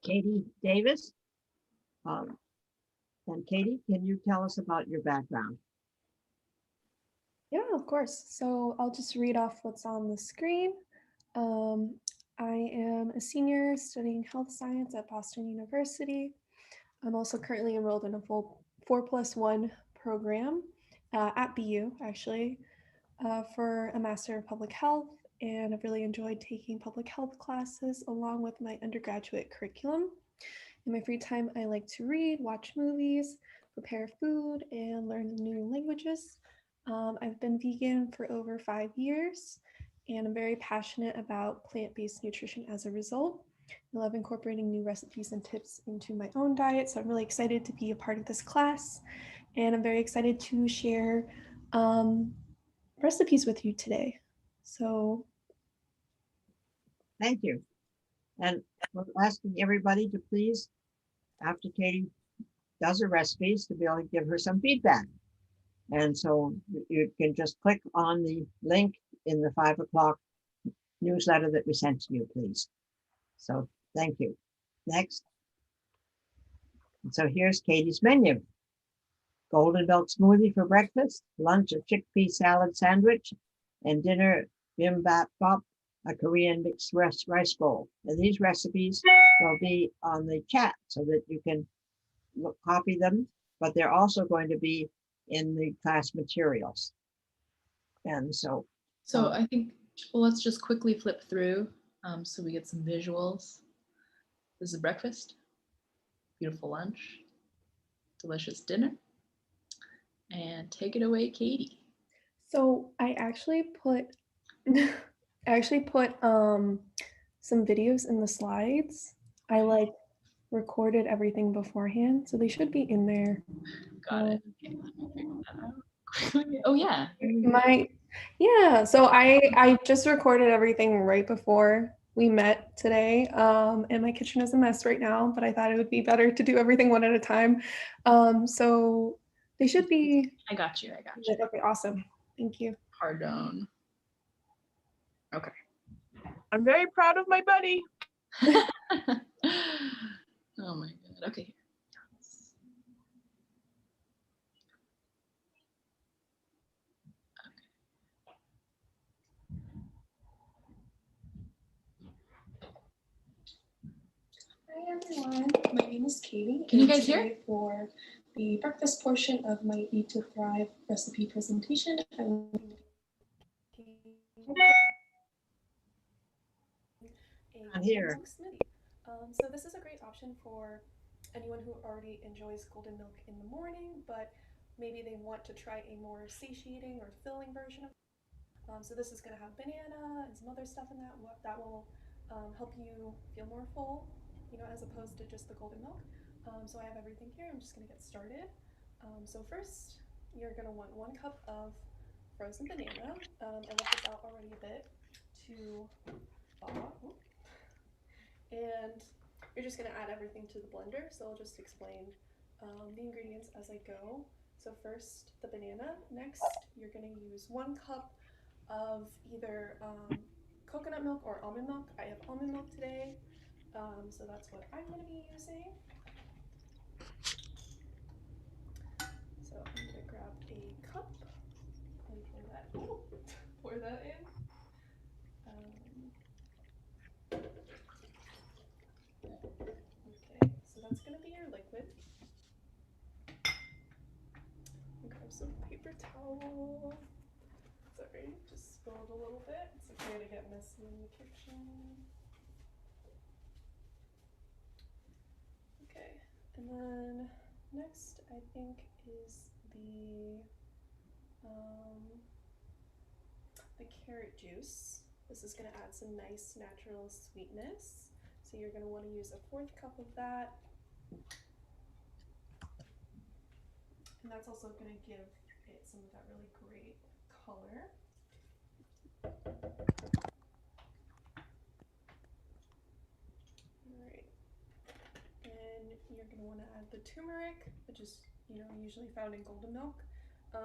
Katie Davis. And Katie, can you tell us about your background? Yeah, of course. So I'll just read off what's on the screen. Um, I am a senior studying health science at Boston University. I'm also currently enrolled in a full 4+1 program at BU, actually, for a Master of Public Health. And I've really enjoyed taking public health classes along with my undergraduate curriculum. In my free time, I like to read, watch movies, prepare food, and learn new languages. I've been vegan for over 5 years, and I'm very passionate about plant-based nutrition as a result. I love incorporating new recipes and tips into my own diet, so I'm really excited to be a part of this class, and I'm very excited to share recipes with you today. So, Thank you. And we're asking everybody to please, after Katie does her recipes, to be able to give her some feedback. And so you can just click on the link in the 5 o'clock newsletter that we sent to you, please. So thank you. Next. And so here's Katie's menu. Golden milk smoothie for breakfast, lunch a chickpea salad sandwich, and dinner bibimbap, a Korean mixed rice bowl. And these recipes will be on the chat so that you can copy them, but they're also going to be in the class materials. And so I think, well, let's just quickly flip through so we get some visuals. This is breakfast, beautiful lunch, delicious dinner, and take it away, Katie. so I actually put some videos in the slides. I recorded everything beforehand, so they should be in there. Got it. Okay, let me figure that out. Oh yeah. So I just recorded everything right before we met today. And my kitchen is a mess right now, but I thought it would be better to do everything one at a time. So they should be. I got you. Okay, awesome. Thank you. Pardon. Okay. I'm very proud of my buddy. Oh my god. Okay. Hi everyone, my name is Katie. Can you guys hear? For the breakfast portion of my Eat to Thrive recipe presentation, on here. Smoothie. So this is a great option for anyone who already enjoys golden milk in the morning, but maybe they want to try a more satiating or filling version of. So this is going to have banana and some other stuff in that will help you feel more full, as opposed to just the golden milk. So I have everything here. I'm just going to get started. So first, you're going to want 1 cup of frozen banana. I left this out already a bit to thaw. And you're just going to add everything to the blender. So I'll just explain the ingredients as I go. So first, the banana. Next, you're going to use 1 cup of either coconut milk or almond milk. I have almond milk today, so that's what I'm going to be using. So I'm going to grab a cup and pour that in. Okay, so that's going to be your liquid. Grab some paper towel. Sorry, just spilled a little bit. It's okay to get messy in the kitchen. Okay, and then next I think is the carrot juice. This is going to add some nice natural sweetness. So you're going to want to use a 1/4 cup of that. And that's also going to give it some of that really great color. Alright. And you're going to want to add the turmeric, which is usually found in golden milk. I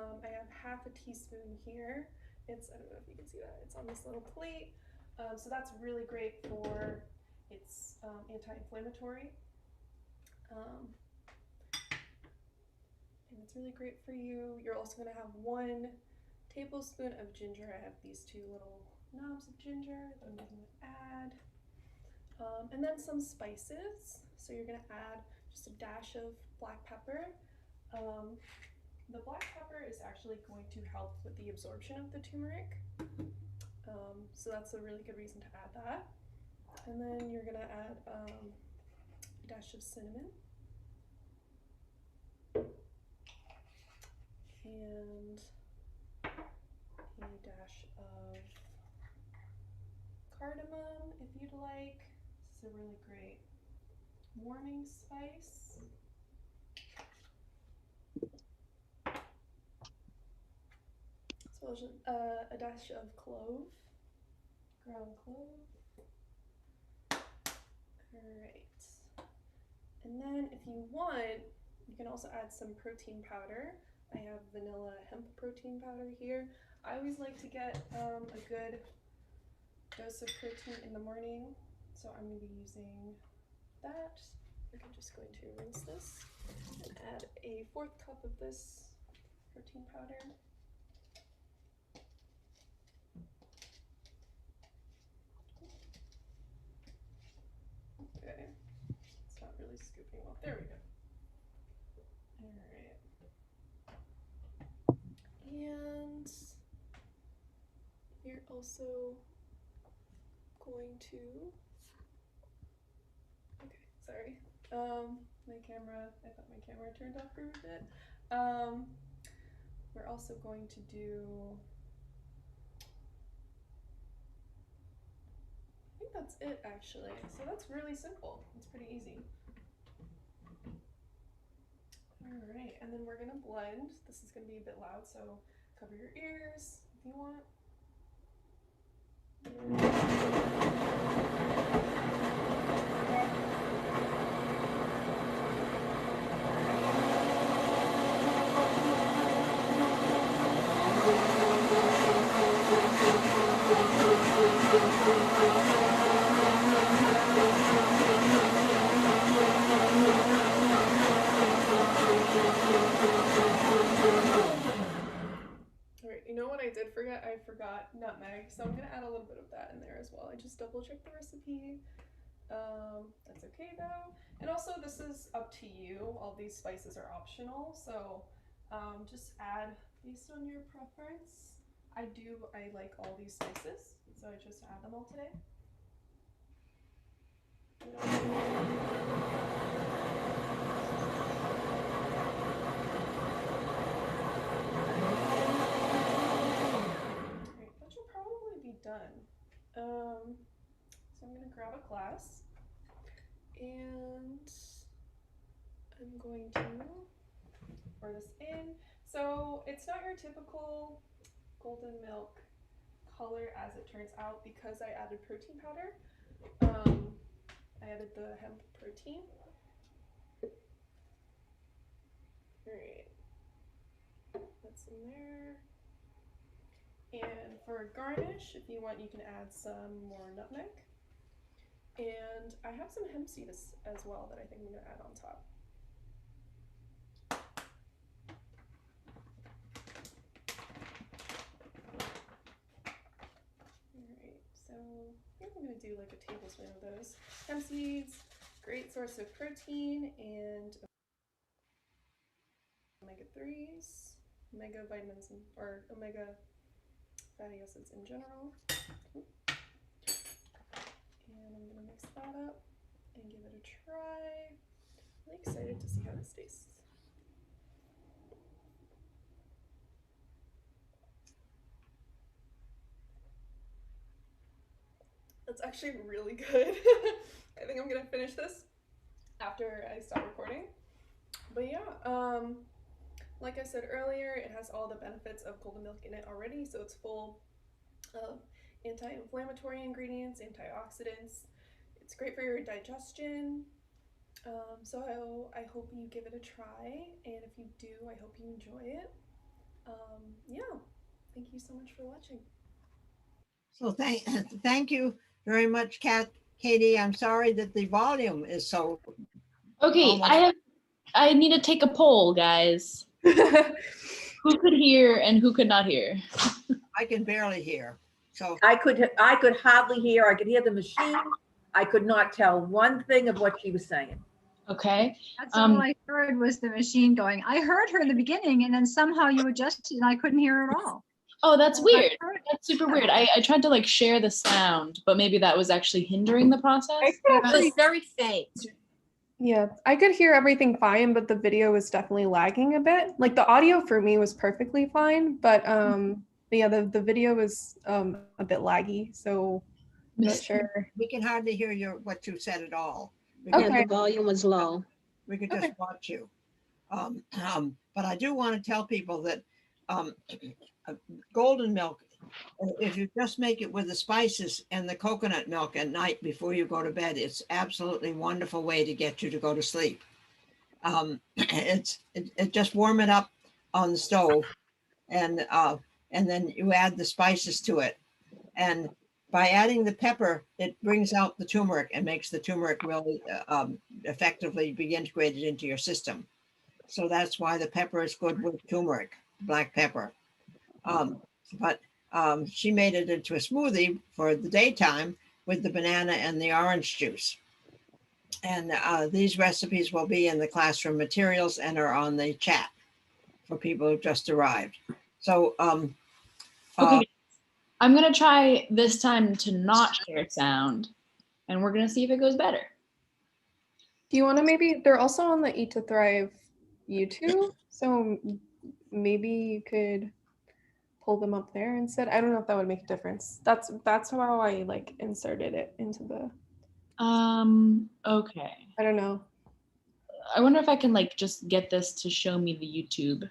have 1/2 teaspoon here. I don't know if you can see that, it's on this little plate. So that's really great for It's anti-inflammatory. Um, and it's really great for you. You're also going to have 1 tablespoon of ginger. I have these 2 little knobs of ginger that I'm going to add. And then some spices. So you're going to add just a dash of black pepper. The black pepper is actually going to help with the absorption of the turmeric. So that's a really good reason to add that. And then you're going to add a dash of cinnamon. And a dash of cardamom if you'd like. This is a really great morning spice. As well as a dash of clove, ground clove. Alright. And then if you want, you can also add some protein powder. I have vanilla hemp protein powder here. I always like to get a good dose of protein in the morning, so I'm going to be using that. I'm just going to rinse this and add a 4th cup of this protein powder. Okay, it's not really scooping well. There we go. Alright. And you're also going to, okay, sorry. My camera, I thought my camera turned off for a bit. We're also going to do, I think that's it actually. So that's really simple. It's pretty easy. All right, and then we're gonna blend. This is gonna be a bit loud, so cover your ears if you want. Alright, you know what I did forget? I forgot nutmeg, so I'm gonna add a little bit of that in there as well. I just double checked the recipe. That's okay though. And also this is up to you. All these spices are optional, so just add based on your preference. I like all these spices, so I just add them all today. Alright, that should probably be done. So I'm gonna grab a glass and I'm going to pour this in. So it's not your typical golden milk color as it turns out because I added protein powder. I added the hemp protein. Alright, that's in there. And for garnish, if you want, you can add some more nutmeg. And I have some hemp seeds as well that I think I'm going to add on top. Alright, so I think I'm going to do like a tablespoon of those. Hemp seeds, great source of protein and omega-3s, omega vitamins, or omega fatty acids in general. And I'm gonna mix that up and give it a try. I'm really excited to see how this tastes. That's actually really good. I think I'm gonna finish this after I stop recording. But yeah, like I said earlier, it has all the benefits of golden milk in it already, so it's full of anti-inflammatory ingredients, antioxidants. It's great for your digestion. So I hope you give it a try, and if you do, I hope you enjoy it. Yeah, thank you so much for watching. So thank you very much, Kat, Katie, I'm sorry that the volume is so, Okay, Almost. I need to take a poll, guys. Who could hear and who could not hear? I can barely hear. So, I could hardly hear. I could hear the machine. I could not tell one thing of what she was saying. Okay. That's all I heard was the machine going. I heard her in the beginning and then somehow you adjusted and I couldn't hear her at all. Oh, that's I weird. heard- That's super weird. I tried to like share the sound, but maybe that was actually hindering the process. It was very faint. Yeah, I could hear everything fine, but the video was definitely lagging a bit. Like the audio for me was perfectly fine, but yeah, the video was a bit laggy, so I'm not sure. we can hardly hear what you said at all. We Okay. could- Yeah, the volume was low. We could just watch you. But I do want to tell people that golden milk, if you just make it with the spices and the coconut milk at night before you go to bed, it's absolutely wonderful way to get you to go to sleep. It just warm it up on the stove, and then you add the spices to it, and by adding the pepper, it brings out the turmeric and makes the turmeric really effectively be integrated into your system. So that's why the pepper is good with turmeric, black pepper. But she made it into a smoothie for the daytime with the banana and the orange juice. And these recipes will be in the classroom materials and are on the chat for people who just arrived. So Okay. I'm gonna try this time to not share sound, and we're gonna see if it goes better. Do you want to maybe, they're also on the Eat to Thrive YouTube, so maybe you could pull them up there instead. I don't know if that would make a difference. That's how I like inserted it into the, Okay. I don't know. I wonder if I can like just get this to show me the YouTube.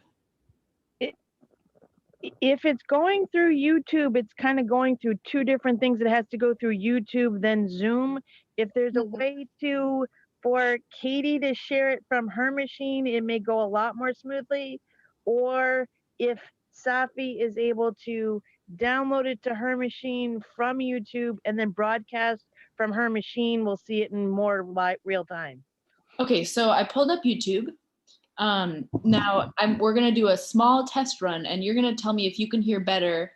If it's going through YouTube, it's kind of going through two different things. It has to go through YouTube, then Zoom. If there's a way for Katie to share it from her machine, it may go a lot more smoothly. Or if Safi is able to download it to her machine from YouTube and then broadcast from her machine, we'll see it in more real time. Okay, so I pulled up YouTube. Now we're gonna do a small test run, and you're gonna tell me if you can hear better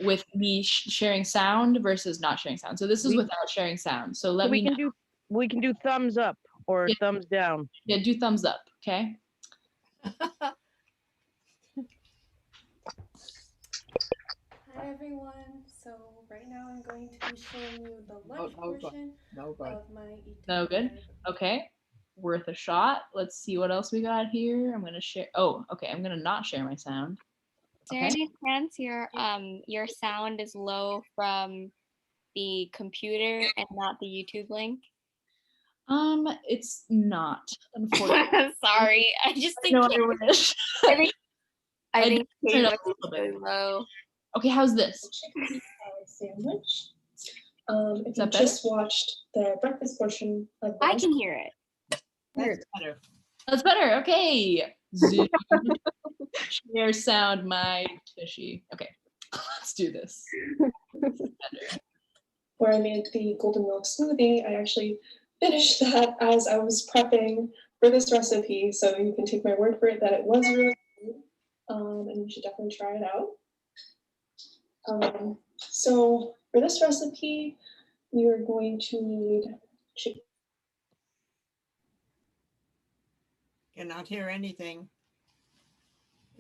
with me sharing sound versus not sharing sound. So this is without sharing sound. So let me know. We can do thumbs up or thumbs down. Yeah, do thumbs up, okay? Hi everyone. So right now I'm going to be showing you the lunch portion no good. of my Eat to No good? Thrive. Okay, worth a shot. Let's see what else we got here. I'm gonna share. Oh, okay. I'm gonna not share my sound. Is there Okay. any chance your sound is low from the computer and not the YouTube link? It's not, unfortunately. Sorry, I just think No, I wish. I think I I think did turn it Katie up a was little bit. really low. Okay, how's this? Chicken salad sandwich. If Is you that better? just watched the breakfast portion of I lunch, can hear it. That's better. That's better. Okay. Zoom. Share sound my tushy. Okay, let's do this. Better. where I made the golden milk smoothie, I actually finished that as I was prepping for this recipe. So you can take my word for it that it was really good. And you should definitely try it out. So for this recipe, you're going to need chicken. Cannot hear anything.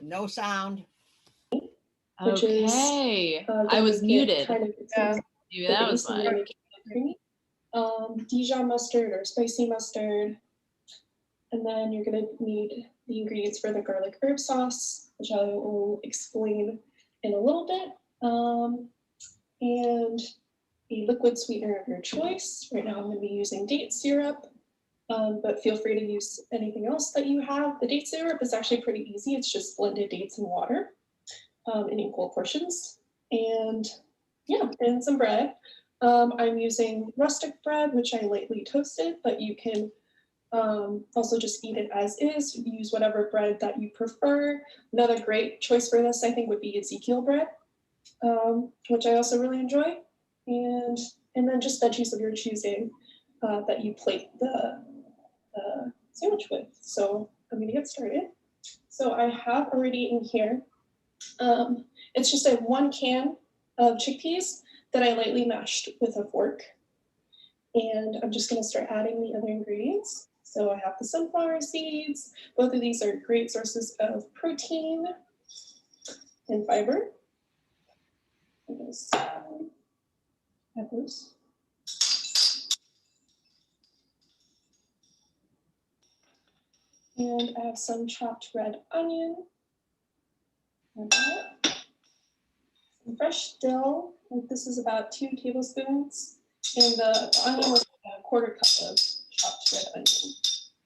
No sound. Which is, Okay, gonna I was make it muted. Kind of, Maybe that was mine. Dijon mustard or spicy mustard. And then you're gonna need the ingredients for the garlic herb sauce, which I will explain in a little bit. And a liquid sweetener of your choice. Right now I'm gonna be using date syrup, but feel free to use anything else that you have. The date syrup is actually pretty easy. It's just blended dates and water in equal portions. And yeah, and some bread. I'm using rustic bread, which I lightly toasted, but you can also just eat it as is. Use whatever bread that you prefer. Another great choice for this, I think, would be Ezekiel bread, which I also really enjoy. And and then just veggies of your choosing that you plate the sandwich with. So I'm gonna get started. So I have already in here, it's just a 1 can of chickpeas that I lightly mashed with a fork. And I'm just gonna start adding the other ingredients. So I have the sunflower seeds. Both of these are great sources of protein and fiber. Add those. And I have some chopped red onion. Add that. Some fresh dill. This is about 2 tablespoons. And the onion was a 1/4 cup of chopped red onion.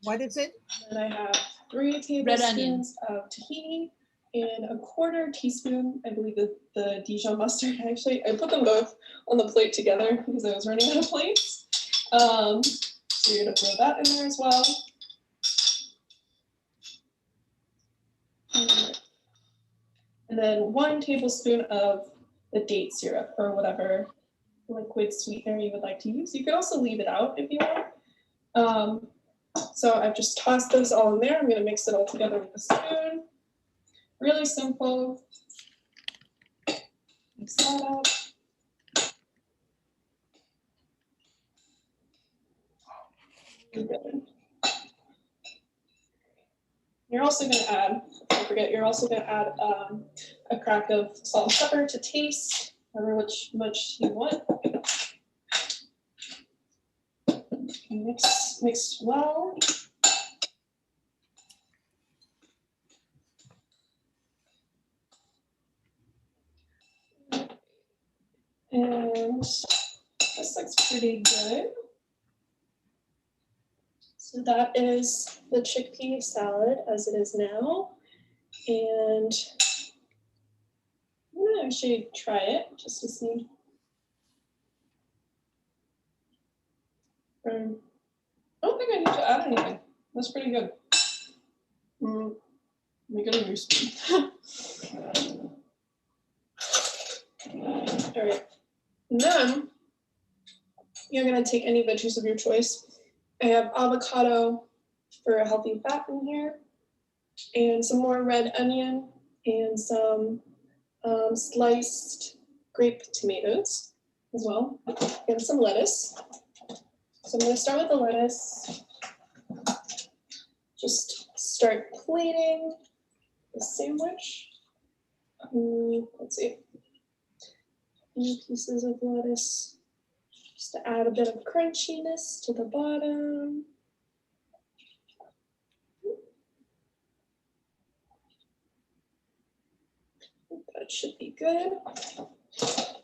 What is it? And I have 3 tablespoons of tahini and a 1/4 teaspoon, I believe the Dijon mustard. Actually, I put them both on the plate together because I was running out of plates. So you're gonna throw that in there as well. And then 1 tablespoon of the date syrup or whatever liquid sweetener you would like to use. You could also leave it out if you want. So I've just tossed those all in there. I'm gonna mix it all together with a spoon. Really simple. Mix that up. Good. You're also gonna add, don't forget, you're also gonna add a crack of salt and pepper to taste, however much you want. Mix well. And this looks pretty good. So that is the chickpea salad as it is now. And I'm gonna actually try it just to see. I don't think I need to add anything. That's pretty good. Let me get a new spoon. All right. And then you're gonna take any veggies of your choice. I have avocado for a healthy fat in here, and some more red onion, and some sliced grape tomatoes as well, and some lettuce. So I'm gonna start with the lettuce. Just start plating the sandwich. Let's see. Pieces of lettuce, just to add a bit of crunchiness to the bottom. That should be good.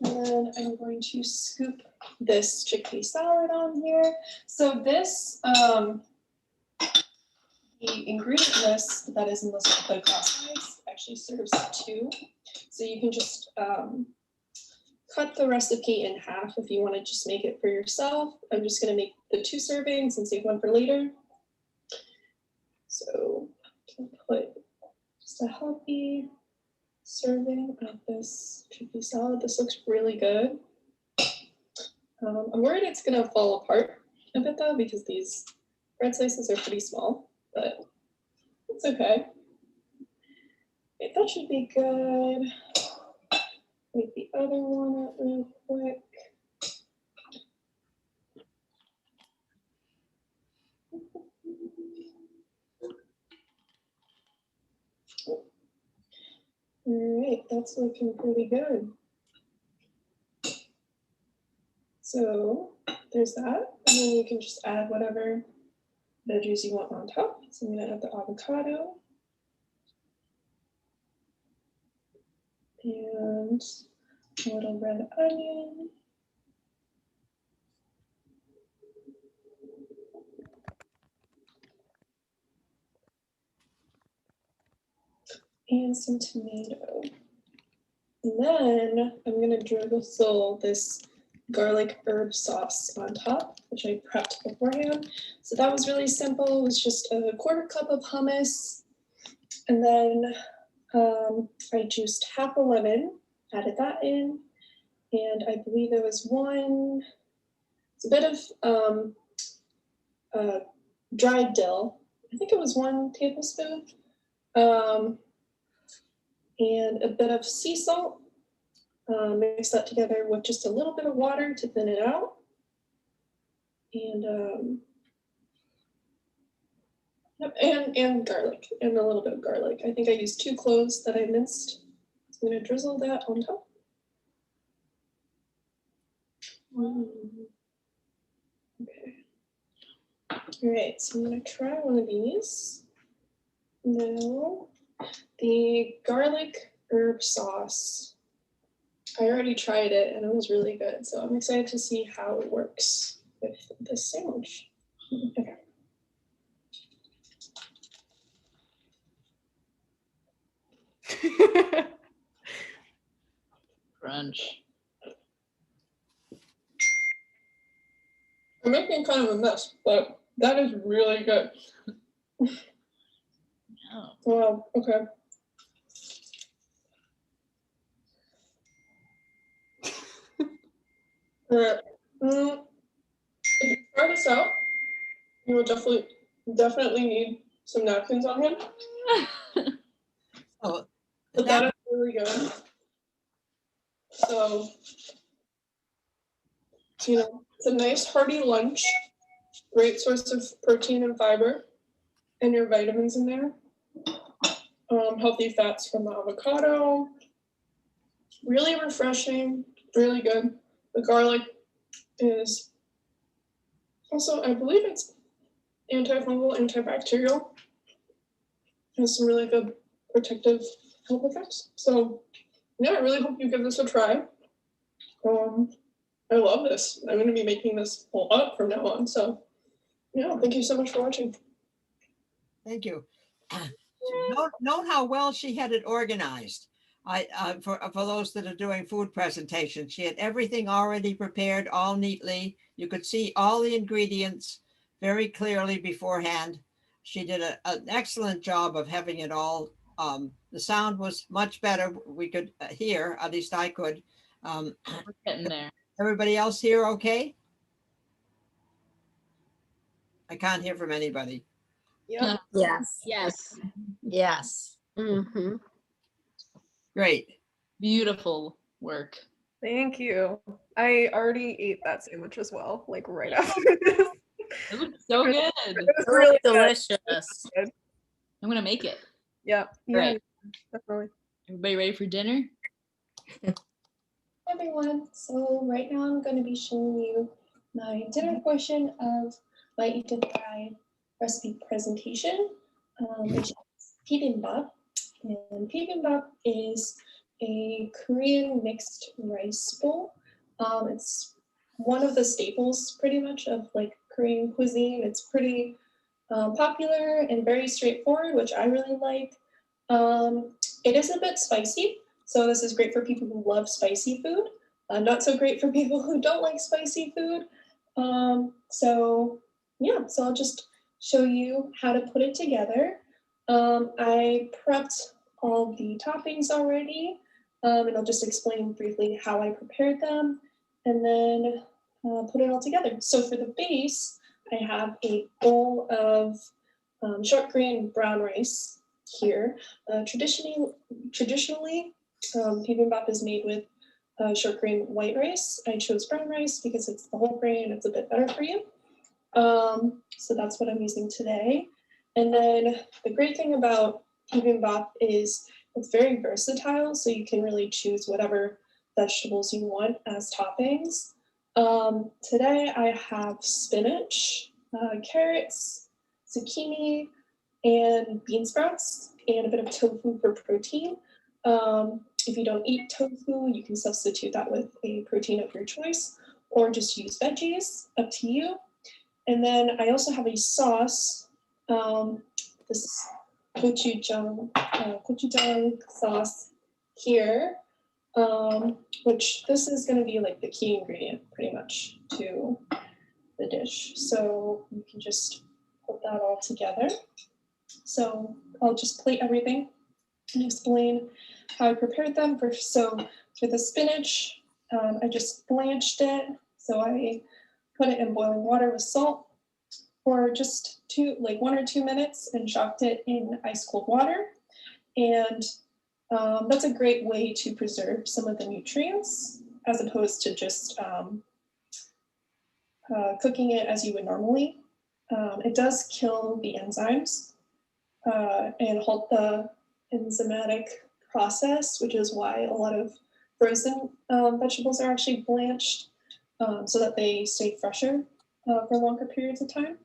And then I'm going to scoop this chickpea salad on here. So this, the ingredient list that is in the class size actually serves 2. So you can just cut the recipe in half if you want to just make it for yourself. I'm just going to make the 2 servings and save 1 for later. So I'll put just a healthy serving of this chickpea salad. This looks really good. I'm worried it's going to fall apart a bit though because these bread slices are pretty small, but it's okay. Okay, that should be good. Make the other one up real quick. All right, that's looking pretty good. So there's that, and then you can just add whatever veggies you want on top. So I'm gonna add the avocado. And a little red onion. And some tomato. And then I'm gonna drizzle this garlic herb sauce on top, which I prepped beforehand. So that was really simple. It was just a 1/4 cup of hummus. And then I juiced half a lemon, added that in. And I believe there was 1 It's a bit of dried dill. I think it was 1 tablespoon. And a bit of sea salt. Mix that together with just a little bit of water to thin it out. And and garlic, and a little bit of garlic. I think I used 2 cloves that I minced. So I'm gonna drizzle that on top. Okay. All right, so I'm gonna try one of these. Now, the garlic herb sauce. I already tried it and it was really good. So I'm excited to see how it works with this sandwich. Okay. Crunch. I'm making kind of a mess, but that is really good. Oh. Wow, okay. All right. If you try this out, you will definitely need some napkins on hand. Oh, But that is really good. So, you know, it's a nice hearty lunch, great source of protein and fiber, and your vitamins in there. Healthy fats from the avocado. Really refreshing, really good. The garlic is also, I believe it's antifungal, antibacterial. Has some really good protective health effects. So yeah, I really hope you give this a try. I love this. I'm going to be making this a lot from now on. So yeah, thank you so much for watching. thank you. Note how well she had it organized. For those that are doing food presentations, she had everything already prepared, all neatly. You could see all the ingredients very clearly beforehand. She did an excellent job of having it all. The sound was much better. We could hear, at least I could. We're getting there. Everybody else here okay? I can't hear from anybody. Yeah. Yes. Yes. Yes. Mm-hmm. Great. Beautiful work. Thank you. I already ate that sandwich as well, like right after this. It looks so good. It was It really looks good. delicious. I'm gonna make it. Yeah. Yeah. Right. Definitely. Everybody ready for dinner? Hi everyone. So right now I'm going to be showing you my dinner portion of my Eat to Thrive recipe presentation, which is bibimbap. And bibimbap is a Korean mixed rice bowl. It's one of the staples pretty much of like Korean cuisine. It's pretty popular and very straightforward, which I really like. It is a bit spicy, so this is great for people who love spicy food. Not so great for people who don't like spicy food. So I'll just show you how to put it together. I prepped all the toppings already, and I'll just explain briefly how I prepared them, and then put it all together. So for the base, I have a bowl of short grain brown rice here. Traditionally, bibimbap is made with short grain white rice. I chose brown rice because it's the whole grain, it's a bit better for you. So that's what I'm using today. And then the great thing about bibimbap is it's very versatile, so you can really choose whatever vegetables you want as toppings. Today I have spinach, carrots, zucchini, and bean sprouts, and a bit of tofu for protein. If you don't eat tofu, you can substitute that with a protein of your choice, or just use veggies, up to you. And then I also have a sauce, this gochujang sauce here, which this is going to be like the key ingredient pretty much to the dish. So you can just put that all together. So I'll just plate everything and explain how I prepared them. So for the spinach, I just blanched it. So I put it in boiling water with salt for just 1 or 2 minutes and shocked it in ice cold water. And that's a great way to preserve some of the nutrients as opposed to just cooking it as you would normally. It does kill the enzymes and halt the enzymatic process, which is why a lot of frozen vegetables are actually blanched so that they stay fresher for longer periods of time.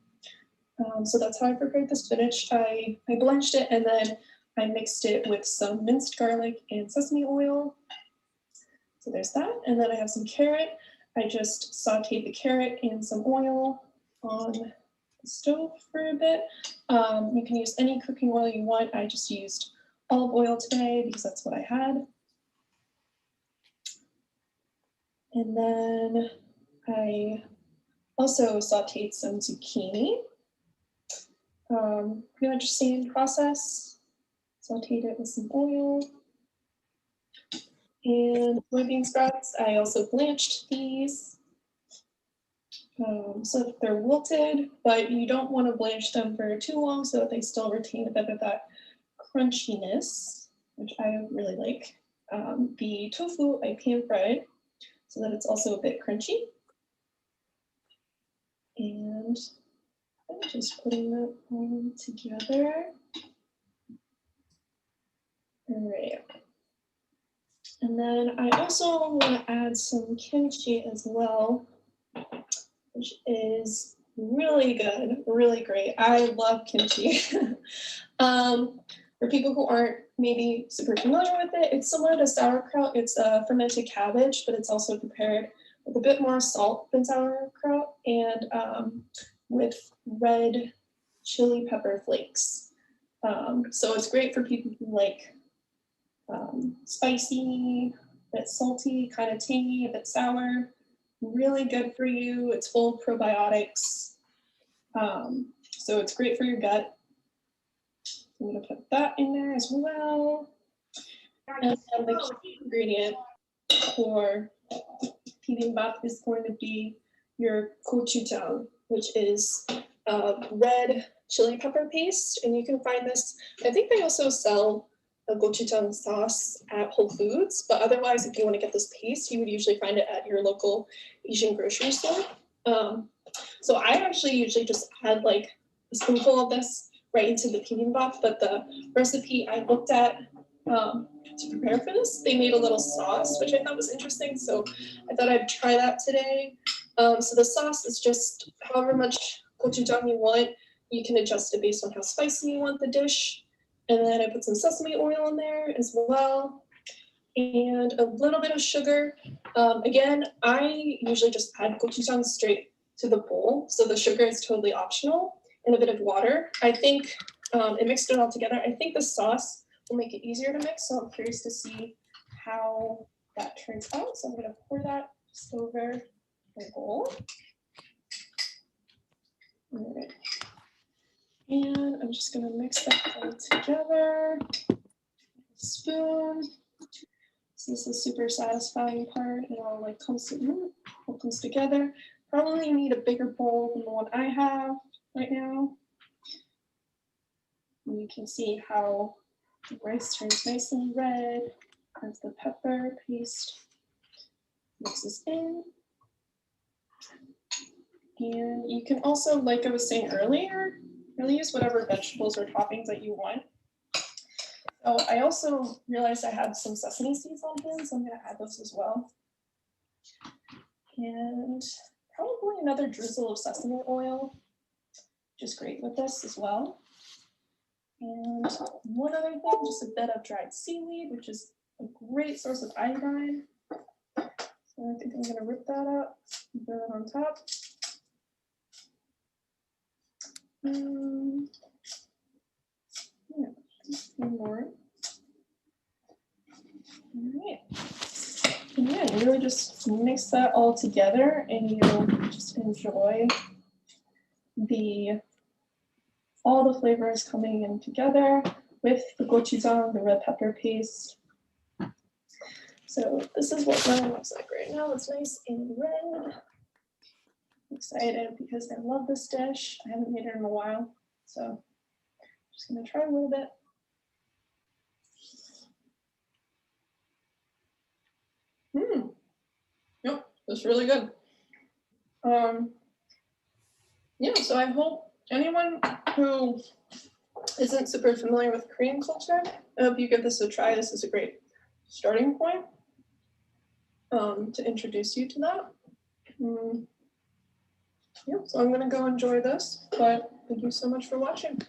So that's how I prepared the spinach. I blanched it and then I mixed it with some minced garlic and sesame oil. So there's that. And then I have some carrot. I just sauteed the carrot in some oil on the stove for a bit. You can use any cooking oil you want. I just used olive oil today because that's what I had. And then I also sauteed some zucchini. Pretty much same process. Sauteed it with some oil. And soybean sprouts, I also blanched these so that they're wilted, but you don't want to blanch them for too long so that they still retain a bit of that crunchiness, which I really like. The tofu I pan fried so that it's also a bit crunchy. And I'm just putting that all together. All right. And then I also want to add some kimchi as well, which is really good, really great. I love kimchi. For people who aren't maybe super familiar with it, it's similar to sauerkraut. It's a fermented cabbage, but it's also prepared with a bit more salt than sauerkraut and with red chili pepper flakes. So it's great for people who like spicy, a bit salty, kind of tangy, a bit sour. Really good for you. It's full of probiotics. So it's great for your gut. I'm going to put that in there as well. And then the key ingredient for bibimbap is going to be your gochujang, which is red chili pepper paste. And you can find this, I think they also sell a gochujang sauce at Whole Foods, but otherwise, if you want to get this paste, you would usually find it at your local Asian grocery store. So I actually usually just add like a spoonful of this right into the bibimbap, but the recipe I looked at to prepare for this, they made a little sauce, which I thought was interesting, so I thought I'd try that today. So the sauce is just however much gochujang you want. You can adjust it based on how spicy you want the dish. And then I put some sesame oil in there as well, and a little bit of sugar. Again, I usually just add gochujang straight to the bowl, so the sugar is totally optional, and a bit of water. I think it mixed it all together. I think the sauce will make it easier to mix, so I'm curious to see how that turns out. So I'm going to pour that just over my bowl. All right. And I'm just going to mix that all together. Spoon. So this is super satisfying part. It all like comes together. Probably need a bigger bowl than the one I have right now. And you can see how the rice turns nice and red as the pepper paste mixes in. And you can also, like I was saying earlier, really use whatever vegetables or toppings that you want. So I also realized I had some sesame seeds on hand, so I'm going to add those as well. And probably another drizzle of sesame oil, which is great with this as well. And one other thing, just a bit of dried seaweed, which is a great source of iodine. So I think I'm going to rip that up and throw that on top. Yeah, just one more. All right. And yeah, you really just mix that all together and you'll just enjoy all the flavors coming in together with the gochujang, the red pepper paste. So this is what mine looks like right now. It's nice and red. excited because I love this dish. I haven't made it in a while, so just gonna try a little bit. Yep, that's really good. Yeah, so I hope anyone who isn't super familiar with Korean culture, I hope you give this a try. This is a great starting point to introduce you to that. Yeah, so I'm gonna go enjoy this, but thank you so much for watching.